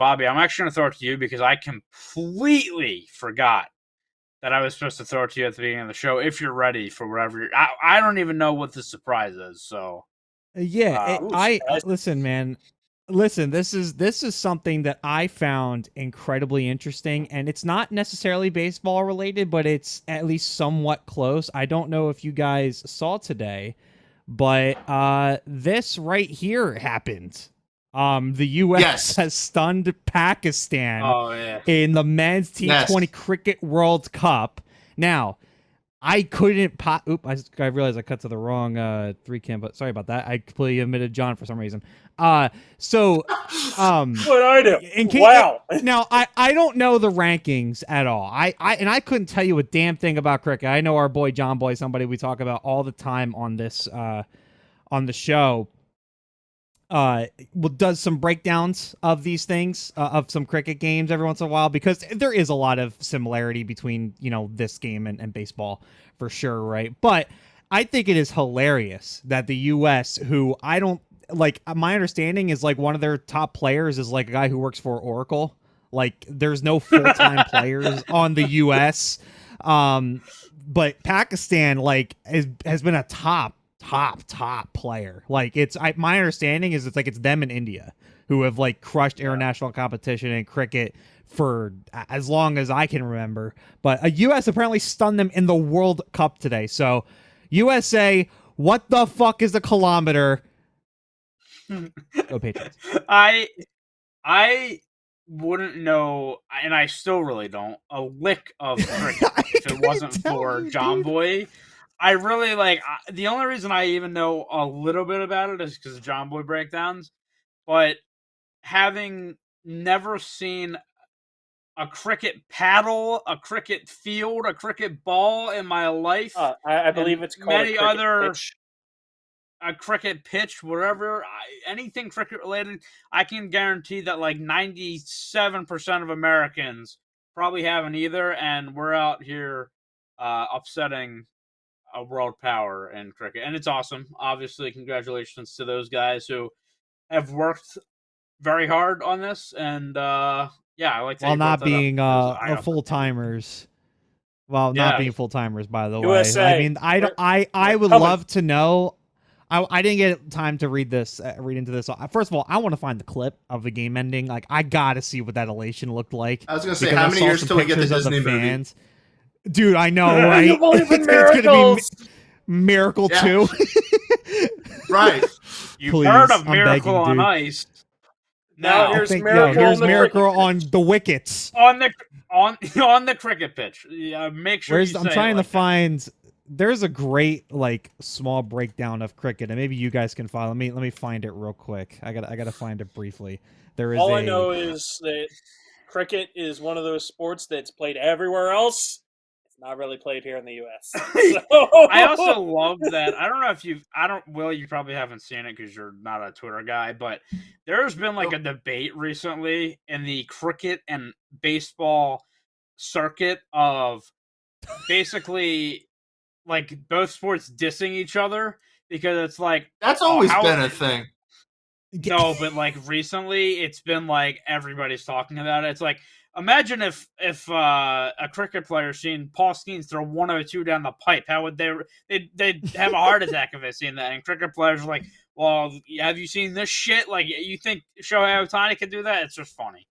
Bobby, I'm actually going to throw it to you because I completely forgot that I was supposed to throw it to you at the beginning of the show. If you're ready for whatever, I don't even know what the surprise is. So, Yeah, um, I listen, man. Listen, this is something that I found incredibly interesting, and it's not necessarily baseball related, but it's at least somewhat close. I don't know if you guys saw today, but this right here happened. The U.S. Yes. has stunned Pakistan oh yeah, in the men's Yes. T20 Cricket World Cup. Now, I couldn't pop. Oop! I realized I cut to the wrong three cam. But sorry about that. I completely omitted John for some reason. So What I do? Wow. Wow. Now I don't know the rankings at all. I couldn't tell you a damn thing about cricket. I know our boy John Boy, somebody we talk about all the time on this on the show. Does some breakdowns of these things of some cricket games every once in a while, because there is a lot of similarity between this game and baseball for sure, right? But I think it is hilarious that the U.S., who I don't like, my understanding is like one of their top players is like a guy who works for Oracle. Like there's no full-time players on the U.S. But Pakistan like has been a top player. Like my understanding is it's them in India who have like crushed international competition in cricket for as long as I can remember. But a US apparently stunned them in the World Cup today. So USA, what the fuck is a kilometer? Go Patriots. I wouldn't know, and I still really don't a lick of cricket if it wasn't for John Boy. I really like the only reason I even know a little bit about it is because of John Boy breakdowns. But having never seen a cricket paddle, a cricket field, a cricket ball in my life, I believe it's called many a cricket other pitch. a cricket pitch, whatever, anything cricket related, I can guarantee that like 97% of Americans probably haven't either, and we're out here upsetting a world power in cricket, and it's awesome. Obviously, congratulations to those guys who have worked very hard on this, and yeah, I like that While you brought not that up being because I also full timers. Well, not yeah, being full timers, by the way. USA. I mean, I would coming. love to know. I didn't get time to read into this. First of all, I want to find the clip of the game ending. Like, I gotta see what that elation looked like. I was gonna say, because how I many saw years some till we get the pictures of Disney movie? fans. Dude, I know, right? You believe in It's gonna be miracles? Miracle Yeah. 2. Right. you've Please, heard of I'm Miracle begging, on dude. Ice. Now Now here's Here's Miracle on the Miracle cricket on the wickets. on the cricket pitch. Yeah, make sure Where's you I'm say trying it like to find. There's a great like small breakdown of cricket, and maybe you guys can follow. Let me find it real quick. I gotta find it briefly. There is All I know is that cricket is one of those sports that's played everywhere else. It's not really played here in the U.S. that. So I also love that. I don't know if Will, you probably haven't seen it because you're not a Twitter guy, but there's been like a debate recently in the cricket and baseball circuit of basically like both sports dissing each other because it's like That's always been a thing. no, but like recently it's been like everybody's talking about it. It's like imagine if a cricket player seen Paul Skeens throw 102 down the pipe, how would they'd have a heart attack if they seen that? And cricket players are like, well, have you seen this shit? Like you think Shohei Ohtani could do that? It's just funny.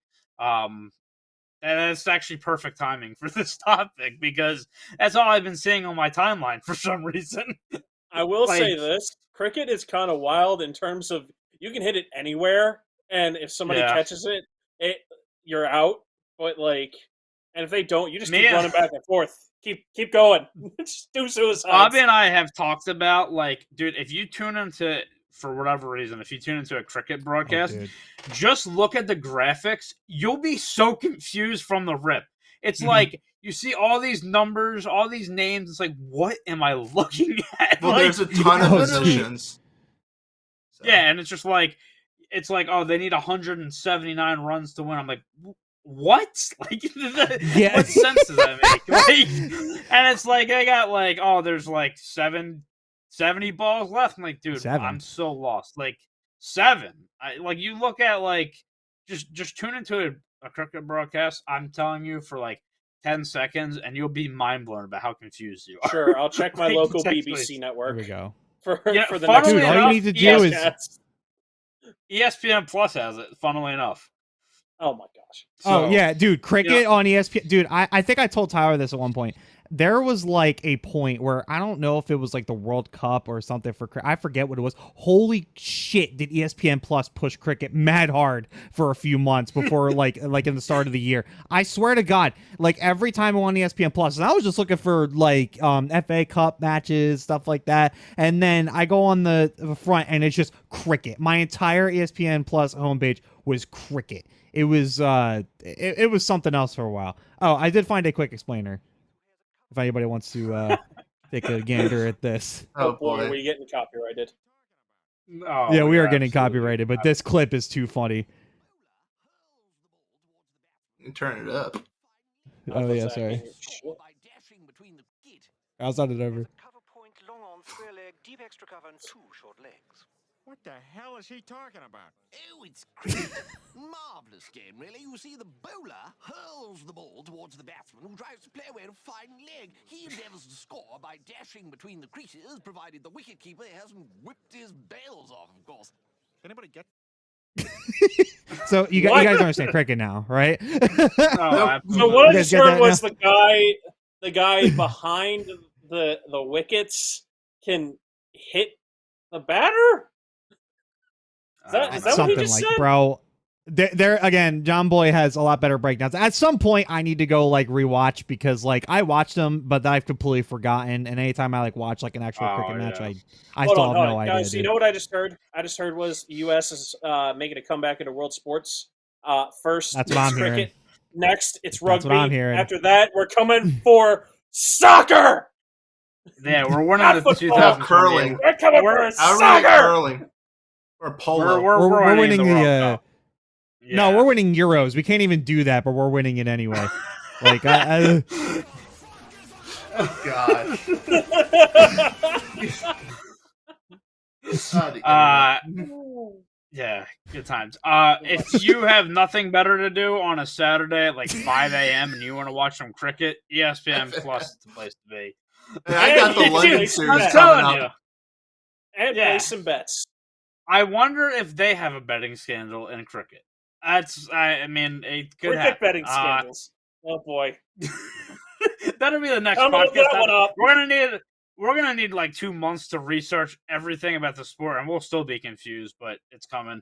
And that's actually perfect timing for this topic because that's all I've been seeing on my timeline for some reason. I will Like- say this: cricket is kind of wild in terms of you can hit it anywhere, and if somebody Yeah. catches it, you're out. But like, and if they don't, you just keep Man. running back and forth. Keep going. Just do suicides. Bobby and I have talked about like, dude, if you tune into for whatever reason, if you tune into a cricket broadcast, just look at the graphics. You'll be so confused from the rip. It's like you see all these numbers, all these names. It's like, what am I looking at? Well, like, there's a ton of positions. So. Yeah, and it's just like, it's like, oh, they need 179 runs to win. I'm like, what? Like, what sense does that make? Like, and it's like, they got like, oh, there's like 70 balls left. I'm like, dude, I'm so lost. Like, 7. Like, you look at like just tune into a cricket broadcast. I'm telling you for like 10 seconds, and you'll be mind blown about how confused you are. Sure, I'll check my Like, local it's actually- BBC There network we go. for Yeah, for the funnily next. Dude, all you enough, need to do is broadcast. ESPN Plus has it. Funnily enough. Oh my gosh. Oh So, yeah, dude, cricket yeah. on ESPN. Dude, I think I told Tyler this at one point. There was like a point where I don't know if it was like the World Cup or something for cricket. I forget what it was. Holy shit, did ESPN Plus push cricket mad hard for a few months before like in the start of the year. I swear to God, like every time I'm on ESPN Plus, and I was just looking for like FA Cup matches, stuff like that, and then I go on the front and it's just cricket. My entire ESPN Plus homepage was cricket. It was it was something else for a while. Oh, I did find a quick explainer. If anybody wants to take a gander at this. Oh boy, are we getting copyrighted? Oh, Yeah, we are yeah, getting absolutely. copyrighted, but this clip is too funny. You turn it up. Oh yeah, sorry. I'll start it over. Cover point, long on, square leg, deep extra cover, and 2 short legs. What the hell is he talking about? Oh, it's cricket. Marvellous game, really. You see, the bowler hurls the ball towards the batsman, who tries to play away a fine leg. He endeavours to score by dashing between the creases, provided the wicketkeeper hasn't whipped his bails off, of course. Anybody get? So you guys understand cricket now, right? Oh, So what I You guys just get heard that was the guy behind the wickets can hit the batter. Is that what he Something just like, said? bro. There again, John Boy has a lot better breakdowns. At some point, I need to go like rewatch because like I watched them, but I've completely forgotten. And anytime I like watch like an actual cricket match, I Hold still on, have hold no on. idea. Guys, you dude. know what I just heard? I just heard was the U.S. is making a comeback into world sports. First, That's what I'm it's cricket. hearing. Next, it's That's rugby. what I'm hearing. After that, we're coming for soccer. Yeah, we're winning Not the football. 2028. Curling. We're coming for soccer. Curling. Or polo. We're winning the. World Cup. No, Yeah. we're winning Euros. We can't even do that, but we're winning it anyway. Like, Oh, God. Yeah, good times. If you have nothing better to do on a Saturday at like 5 a.m. and you want to watch some cricket, ESPN Plus is the place to be. Hey, I got the Dude, London I'm series I'm coming telling up. you. And Yeah. play some bets. I wonder if they have a betting scandal in cricket. I mean, it could Cricket happen. betting scandals. Oh boy. That'll be the next I'm gonna look podcast. that one up. We're gonna need like 2 months to research everything about the sport, and we'll still be confused, but it's coming.